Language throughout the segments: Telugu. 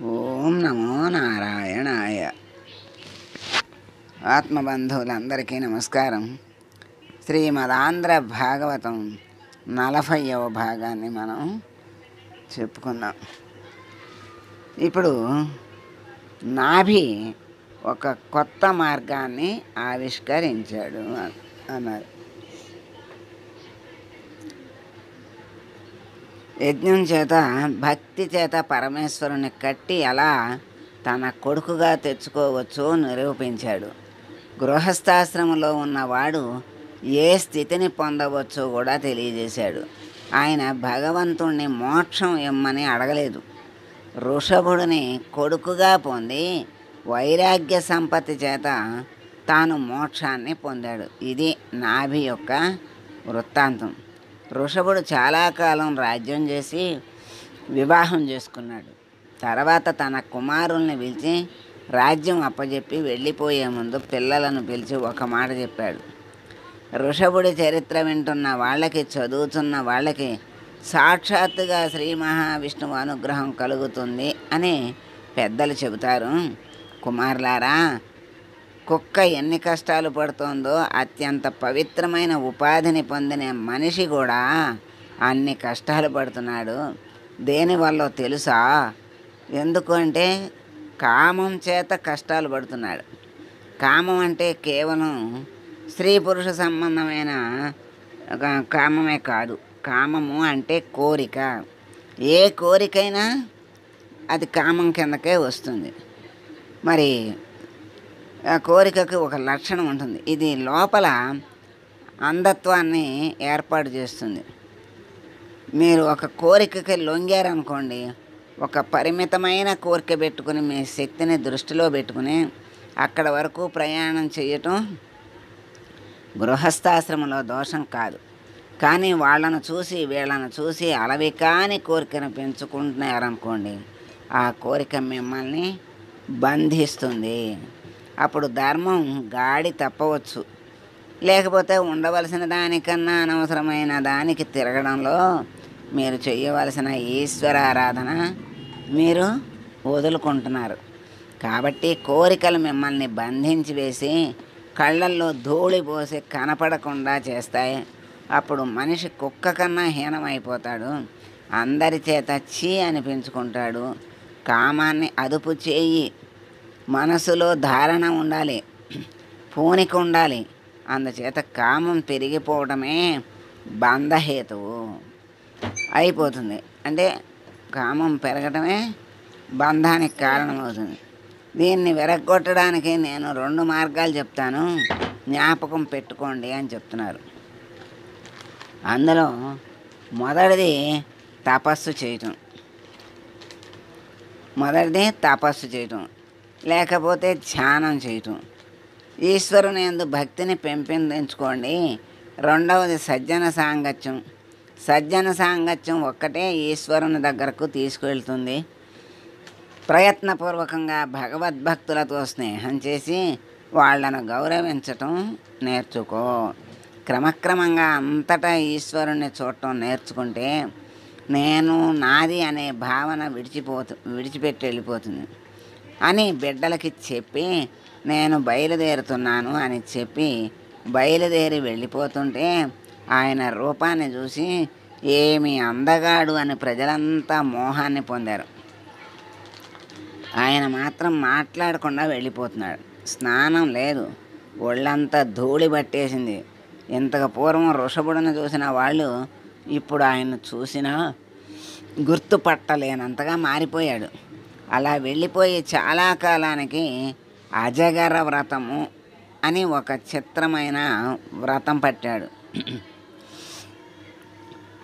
ఓం నమో నారాయణాయ. ఆత్మబంధువులందరికీ నమస్కారం. శ్రీమదాంధ్ర భాగవతం 40వ భాగాన్ని మనం చెప్పుకుందాం. ఇప్పుడు నాభి ఒక కొత్త మార్గాన్ని ఆవిష్కరించాడు అన్నారు. యజ్ఞం చేత భక్తి చేత పరమేశ్వరుని కట్టి ఎలా తన కొడుకుగా తెచ్చుకోవచ్చో నిరూపించాడు. గృహస్థాశ్రమంలో ఉన్నవాడు ఏ స్థితిని పొందవచ్చో కూడా తెలియజేశాడు. ఆయన భగవంతుణ్ణి మోక్షం ఇమ్మని అడగలేదు. వృషభుడిని కొడుకుగా పొంది వైరాగ్య సంపత్తి చేత తాను మోక్షాన్ని పొందాడు. ఇది నాభి యొక్క వృత్తాంతం. వృషభుడు చాలా కాలం రాజ్యం చేసి వివాహం చేసుకున్నాడు. తర్వాత తన కుమారుల్ని పిలిచి రాజ్యం అప్పచెప్పి వెళ్ళిపోయే ముందు పిల్లలను పిలిచి ఒక మాట చెప్పాడు. వృషభుడి చరిత్ర వింటున్న వాళ్ళకి, చదువుతున్న వాళ్ళకి సాక్షాత్తుగా శ్రీ మహావిష్ణువు అనుగ్రహం కలుగుతుంది అని పెద్దలు చెబుతారు. కుమారులారా, కుక్క ఎన్ని కష్టాలు పడుతోందో అత్యంత పవిత్రమైన ఉపాధిని పొందిన మనిషి కూడా అన్ని కష్టాలు పడుతున్నాడు. దేనివల్ల తెలుసా? ఎందుకంటే కామం చేత కష్టాలు పడుతున్నాడు. కామం అంటే కేవలం స్త్రీ పురుష సంబంధమైన కామమే కాదు. కామము అంటే కోరిక. ఏ కోరికైనా అది కామం కిందకే వస్తుంది. మరి ఆ కోరికకి ఒక లక్షణం ఉంటుంది. ఇది లోపల అంధత్వాన్ని ఏర్పాటు చేస్తుంది. మీరు ఒక కోరికకి లొంగారనుకోండి, ఒక పరిమితమైన కోరిక పెట్టుకుని మీ శక్తిని దృష్టిలో పెట్టుకుని అక్కడ వరకు ప్రయాణం చేయటం గృహస్థాశ్రమంలో దోషం కాదు. కానీ వాళ్ళను చూసి వీళ్ళను చూసి అలవి కాని కోరికను పెంచుకుంటున్నారనుకోండి, ఆ కోరిక మిమ్మల్ని బంధిస్తుంది. అప్పుడు ధర్మం గాడి తప్పవచ్చు. లేకపోతే ఉండవలసిన దానికన్నా అనవసరమైన దానికి తిరగడంలో మీరు చేయవలసిన ఈశ్వరారాధన మీరు వదులుకుంటున్నారు. కాబట్టి కోరికలు మిమ్మల్ని బంధించి వేసి కళ్ళల్లో ధూళి పోసి కనపడకుండా చేస్తాయి. అప్పుడు మనిషి కుక్క కన్నా హీనమైపోతాడు. అందరి చేత చీ అనిపించుకుంటాడు. కామాన్ని అదుపు చేయి. మనసులో ధారణ ఉండాలి, పూనిక ఉండాలి. అందుచేత కామం పెరిగిపోవడమే బంధహేతువు అయిపోతుంది. అంటే కామం పెరగడమే బంధానికి కారణమవుతుంది. దీన్ని విరగొట్టడానికి నేను 2 మార్గాలు చెప్తాను, జ్ఞాపకం పెట్టుకోండి అని చెప్తున్నారు. అందులో మొదటిది తపస్సు చేయటం, లేకపోతే ధ్యానం చేయటం. ఈశ్వరుని యందు భక్తిని పెంపొందించుకోండి. రెండవది సజ్జన సాంగత్యం ఒక్కటే ఈశ్వరుని దగ్గరకు తీసుకువెళ్తుంది. ప్రయత్నపూర్వకంగా భగవద్భక్తులతో స్నేహం చేసి వాళ్ళను గౌరవించటం నేర్చుకో. క్రమక్రమంగా అంతటా ఈశ్వరుణ్ణి చూడటం నేర్చుకుంటే నేను నాది అనే భావన విడిచిపెట్టి వెళ్ళిపోతుంది అని బిడ్డలకి చెప్పి నేను బయలుదేరుతున్నాను అని చెప్పి బయలుదేరి వెళ్ళిపోతుంటే ఆయన రూపాన్ని చూసి ఏమి అందగాడు అని ప్రజలంతా మోహాన్ని పొందారు. ఆయన మాత్రం మాట్లాడకుండా వెళ్ళిపోతున్నాడు. స్నానం లేదు, ఒళ్ళంతా ధూళి పట్టేసింది. ఇంతకు పూర్వం వృషభుడిని చూసిన వాళ్ళు ఇప్పుడు ఆయన్ను చూసినా గుర్తుపట్టలేనంతగా మారిపోయాడు. అలా వెళ్ళిపోయి చాలా కాలానికి అజగర వ్రతము అని ఒక చిత్రమైన వ్రతం పట్టాడు.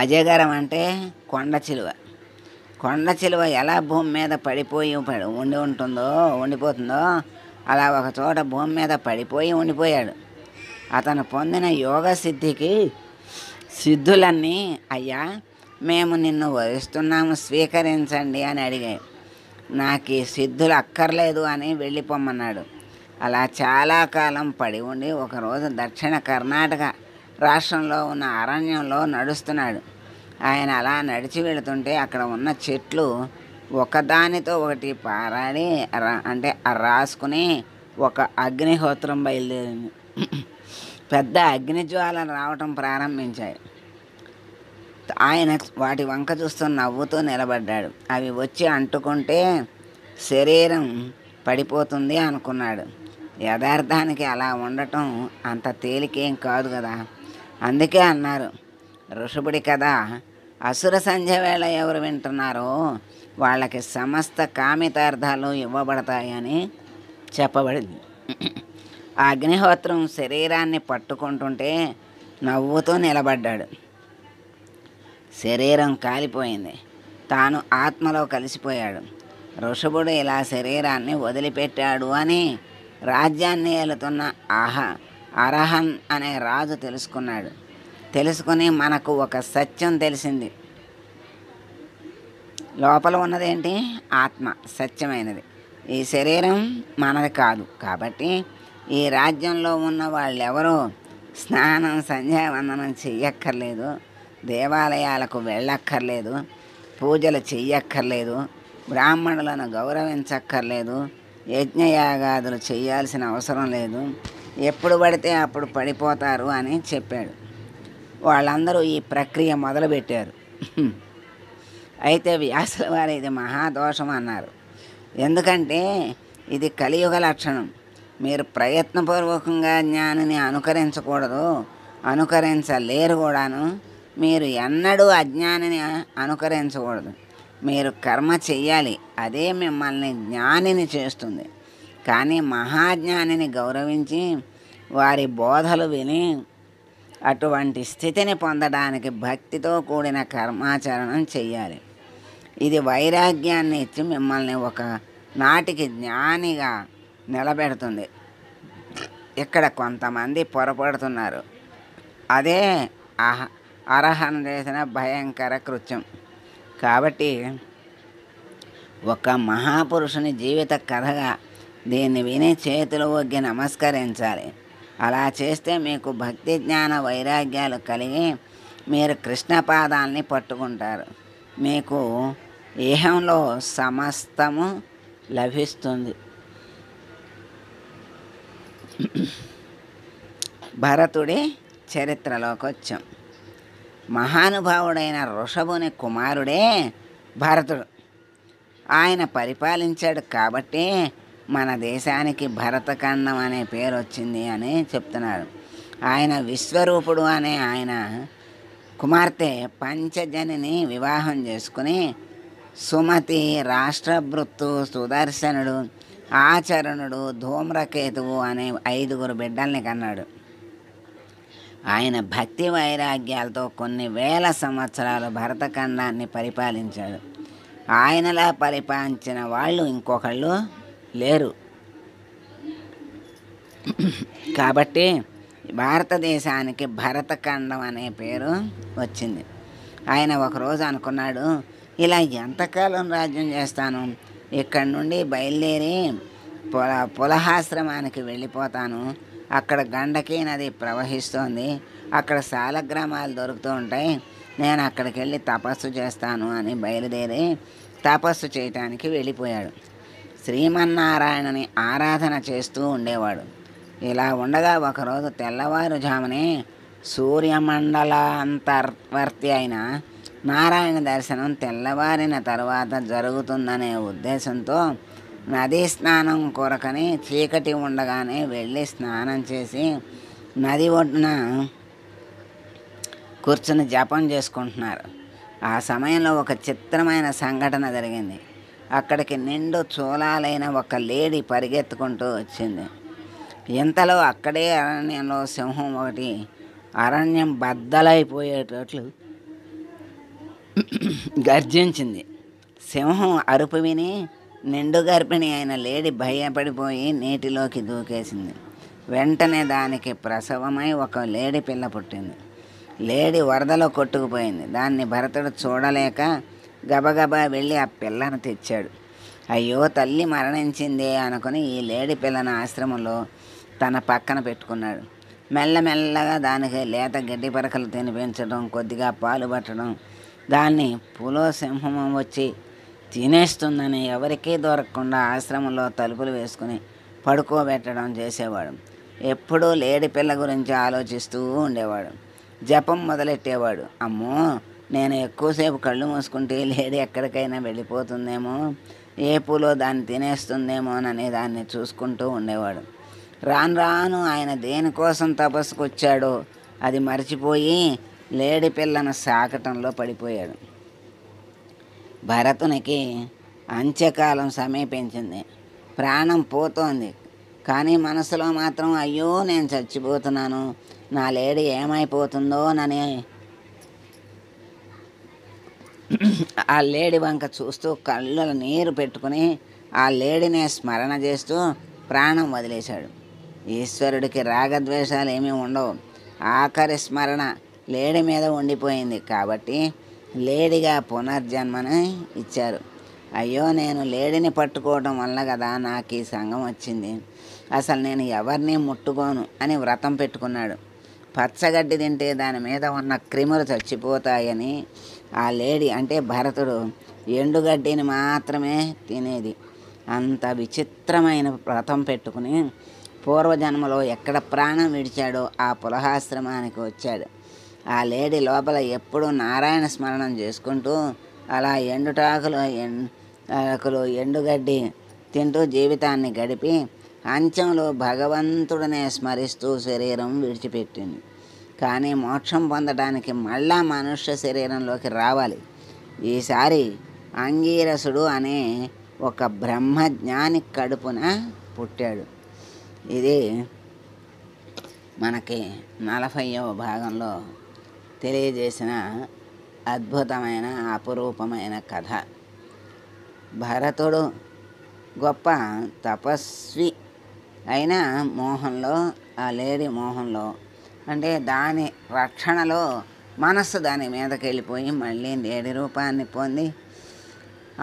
అజగరం అంటే కొండ చిలువ ఎలా భూమి మీద పడిపోయి ఉండిపోతుందో అలా ఒక చోట భూమి మీద పడిపోయి ఉండిపోయాడు. అతను పొందిన యోగ సిద్ధులన్నీ అయ్యా మేము నిన్ను వరిస్తున్నాము, స్వీకరించండి అని అడిగాయి. నాకు ఈ సిద్ధులు అక్కర్లేదు అని వెళ్ళిపోమన్నాడు. అలా చాలా కాలం పడి ఉండి ఒకరోజు దక్షిణ కర్ణాటక రాష్ట్రంలో ఉన్న అరణ్యంలో నడుస్తున్నాడు. ఆయన అలా నడిచి వెళుతుంటే అక్కడ ఉన్న చెట్లు ఒకదానితో ఒకటి పారాడి అంటే రాసుకుని ఒక అగ్నిహోత్రం బయలుదేరింది. పెద్ద అగ్నిజ్వాలలు రావటం ప్రారంభించాయి. ఆయన వాటి వంక చూస్తూ నవ్వుతూ నిలబడ్డాడు. అవి వచ్చి అంటుకుంటే శరీరం పడిపోతుంది అనుకున్నాడు. యథార్థానికి అలా ఉండటం అంత తేలికేం కాదు కదా. అందుకే అన్నారు ఋషభుడి కదా, అసుర సంధ్య వేళ ఎవరు వింటున్నారో వాళ్ళకి సమస్త కామితార్థాలు ఇవ్వబడతాయని చెప్పబడింది. ఆ అగ్నిహోత్రం శరీరాన్ని పట్టుకుంటుంటే నవ్వుతూ నిలబడ్డాడు. శరీరం కాలిపోయింది. తాను ఆత్మలో కలిసిపోయాడు. ఋషభుడు ఇలా శరీరాన్ని వదిలిపెట్టాడు అని రాజ్యాన్ని ఏలుతున్న అరహన్ అనే రాజు తెలుసుకున్నాడు. తెలుసుకుని మనకు ఒక సత్యం తెలిసింది. లోపల ఉన్నదేంటి? ఆత్మ సత్యమైనది. ఈ శరీరం మనది కాదు. కాబట్టి ఈ రాజ్యంలో ఉన్న వాళ్ళెవరూ స్నానం సంధ్యావందనం చెయ్యక్కర్లేదు, దేవాలయాలకు వెళ్ళక్కర్లేదు, పూజలు చెయ్యక్కర్లేదు, బ్రాహ్మణులను గౌరవించక్కర్లేదు, యజ్ఞయాగాదులు చేయాల్సిన అవసరం లేదు, ఎప్పుడు పడితే అప్పుడు పడిపోతారు అని చెప్పాడు. వాళ్ళందరూ ఈ ప్రక్రియ మొదలుపెట్టారు. అయితే వ్యాసుల వారు ఇది మహాదోషం అన్నారు. ఎందుకంటే ఇది కలియుగ లక్షణం. మీరు ప్రయత్నపూర్వకంగా జ్ఞానిని అనుకరించకూడదు, అనుకరించలేరు కూడాను. మీరు ఎన్నడూ అజ్ఞానిని అనుకరించకూడదు. మీరు కర్మ చెయ్యాలి, అదే మిమ్మల్ని జ్ఞానిని చేస్తుంది. కానీ మహాజ్ఞానిని గౌరవించి వారి బోధలు విని అటువంటి స్థితిని పొందడానికి భక్తితో కూడిన కర్మాచరణం చెయ్యాలి. ఇది వైరాగ్యాన్ని ఇచ్చి మిమ్మల్ని ఒక నాటికి జ్ఞానిగా నిలబెడుతుంది. ఇక్కడ కొంతమంది పొరపడుతున్నారు. అదే అర్హన చేసిన భయంకర కృత్యం. కాబట్టి ఒక మహాపురుషుని జీవిత కథగా దీన్ని విని చేతులు ఒగ్గి నమస్కరించాలి. అలా చేస్తే మీకు భక్తి జ్ఞాన వైరాగ్యాలు కలిగి మీరు కృష్ణ పాదాలని పట్టుకుంటారు. మీకు ఇహంలో సమస్తము లభిస్తుంది. భరతుడి చరిత్రలోకి వచ్చాం. మహానుభావుడైన ఋషభుని కుమారుడే భరతుడు. ఆయన పరిపాలించాడు కాబట్టి మన దేశానికి భరతఖండం అనే పేరు వచ్చింది అని చెప్తున్నారు. ఆయన విశ్వరూపుడు అనే ఆయన కుమార్తె పంచజనిని వివాహం చేసుకుని సుమతి, రాష్ట్రభృత్తు, సుదర్శనుడు, ఆచరణుడు, ధూమ్రకేతువు అనే 5 బిడ్డల్ని కన్నాడు. ఆయన భక్తి వైరాగ్యాలతో కొన్ని వేల సంవత్సరాలు భరతఖండాన్ని పరిపాలించాడు. ఆయనలా పరిపాలించిన వాళ్ళు ఇంకొకళ్ళు లేరు. కాబట్టి భారతదేశానికి భరతఖండం అనే పేరు వచ్చింది. ఆయన ఒకరోజు అనుకున్నాడు, ఇలా ఎంతకాలం రాజ్యం చేస్తాను, ఇక్కడి నుండి బయలుదేరి పులహాశ్రమానికి వెళ్ళిపోతాను. అక్కడ గండకీ నది ప్రవహిస్తోంది, అక్కడ సాలగ్రామాలు దొరుకుతూ ఉంటాయి, నేను అక్కడికి వెళ్ళి తపస్సు చేస్తాను అని బయలుదేరి తపస్సు చేయటానికి వెళ్ళిపోయాడు. శ్రీమన్నారాయణని ఆరాధన చేస్తూ ఉండేవాడు. ఇలా ఉండగా ఒకరోజు తెల్లవారుజామునే సూర్యమండలాంతర్వర్తి అయిన నారాయణ దర్శనం తెల్లవారిన తర్వాత జరుగుతుందనే ఉద్దేశంతో నదీ స్నానం కొరకని చీకటి ఉండగానే వెళ్ళి స్నానం చేసి నది ఒడ్డున కూర్చుని జపం చేసుకుంటున్నారు. ఆ సమయంలో ఒక చిత్రమైన సంఘటన జరిగింది. అక్కడికి నిండు చూలాలైన ఒక లేడీ పరిగెత్తుకుంటూ వచ్చింది. ఇంతలో అక్కడే అరణ్యంలో సింహం ఒకటి అరణ్యం బద్దలైపోయేటట్లు గర్జించింది. సింహం అరుపు విని నిండు గర్భిణి అయిన లేడీ భయపడిపోయి నీటిలోకి దూకేసింది. వెంటనే దానికి ప్రసవమై ఒక లేడీ పిల్ల పుట్టింది. లేడీ వరదలో కొట్టుకుపోయింది. దాన్ని భరతుడు చూడలేక గబగబా వెళ్ళి ఆ పిల్లను తెచ్చాడు. అయ్యో తల్లి మరణించిందే అనుకుని ఈ లేడీ పిల్లను ఆశ్రమంలో తన పక్కన పెట్టుకున్నాడు. మెల్లమెల్లగా దానికి లేత గడ్డి పరకలు తినిపించడం, కొద్దిగా పాలు పట్టడం, దాన్ని పులో సింహం వచ్చి తినేస్తుందని ఎవరికీ దొరకకుండా ఆశ్రమంలో తలుపులు వేసుకుని పడుకోబెట్టడం చేసేవాడు. ఎప్పుడూ లేడి పిల్ల గురించి ఆలోచిస్తూ ఉండేవాడు. జపం మొదలెట్టేవాడు. అమ్మో, నేను ఎక్కువసేపు కళ్ళు మూసుకుంటే లేడి ఎక్కడికైనా వెళ్ళిపోతుందేమో, ఏ పూలో దాన్ని తినేస్తుందేమోనని దాన్ని చూసుకుంటూ ఉండేవాడు. రాను రాను ఆయన దేనికోసం తపస్సుకు వచ్చాడో అది మర్చిపోయి లేడి పిల్లను సాకటంలో పడిపోయాడు. భరతునికి అంత్యకాలం సమీపించింది. ప్రాణం పోతోంది. కానీ మనసులో మాత్రం అయ్యో నేను చచ్చిపోతున్నాను, నా లేడి ఏమైపోతుందోనని ఆ లేడి వంక చూస్తూ కళ్ళ నీరు పెట్టుకుని ఆ లేడినే స్మరణ చేస్తూ ప్రాణం వదిలేశాడు. ఈశ్వరుడికి రాగద్వేషాలు ఏమీ ఉండవు. ఆఖరి స్మరణ లేడి మీద ఉండిపోయింది కాబట్టి లేడిగా పునర్జన్మని ఇచ్చారు. అయ్యో, నేను లేడిని పట్టుకోవడం వల్ల కదా నాకు ఈ సంఘం వచ్చింది, అసలు నేను ఎవరిని ముట్టుకోను అని వ్రతం పెట్టుకున్నాడు. పచ్చగడ్డి తింటే దాని మీద ఉన్న క్రిములు చచ్చిపోతాయని ఆ లేడి అంటే భరతుడు ఎండుగడ్డిని మాత్రమే తినేది. అంత విచిత్రమైన వ్రతం పెట్టుకుని పూర్వజన్మలో ఎక్కడ ప్రాణం విడిచాడో ఆ పులహాశ్రమానికి వచ్చాడు. ఆ లేడి లోపల ఎప్పుడూ నారాయణ స్మరణం చేసుకుంటూ అలా ఎండుగడ్డి తింటూ జీవితాన్ని గడిపి అంత్యంలో భగవంతుడినే స్మరిస్తూ శరీరం విడిచిపెట్టింది. కానీ మోక్షం పొందడానికి మళ్ళా మనుష్య శరీరంలోకి రావాలి. ఈసారి అంగీరసుడు అనే ఒక బ్రహ్మజ్ఞాని కడుపున పుట్టాడు. ఇది మనకి 40వ భాగంలో తెలియజేసిన అద్భుతమైన అపురూపమైన కథ. భరతుడు గొప్ప తపస్వి అయిన మోహంలో, ఆ లేడి మోహంలో అంటే దాని రక్షణలో మనస్సు దాని మీదకి వెళ్ళిపోయి మళ్ళీ లేడి రూపాన్ని పొంది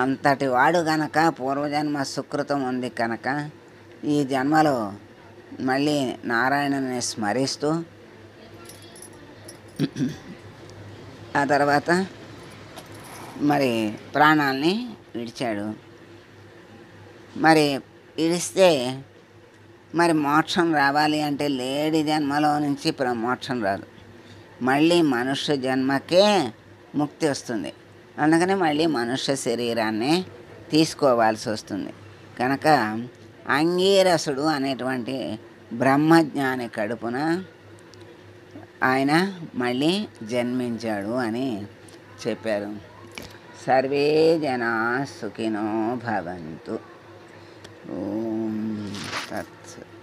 అంతటి వాడు కనుక పూర్వజన్మ సుకృతం ఉంది కనుక ఈ జన్మలో మళ్ళీ నారాయణుని స్మరిస్తూ ఆ తర్వాత మరి ప్రాణాల్ని విడిచాడు. మరి విడిస్తే మరి మోక్షం రావాలి అంటే లేడి జన్మలో నుంచి మోక్షం రాదు, మళ్ళీ మనుష్య జన్మకే ముక్తి వస్తుంది. అందుకని మళ్ళీ మనుష్య శరీరాన్ని తీసుకోవాల్సి వస్తుంది. కనుక అంగీరసుడు అనేటువంటి బ్రహ్మజ్ఞాని కడుపున ఆయన మళ్ళీ జన్మించాడు అని చెప్పారు. సర్వే జనా సుఖినో భవంతు. ఓం తత్సత్.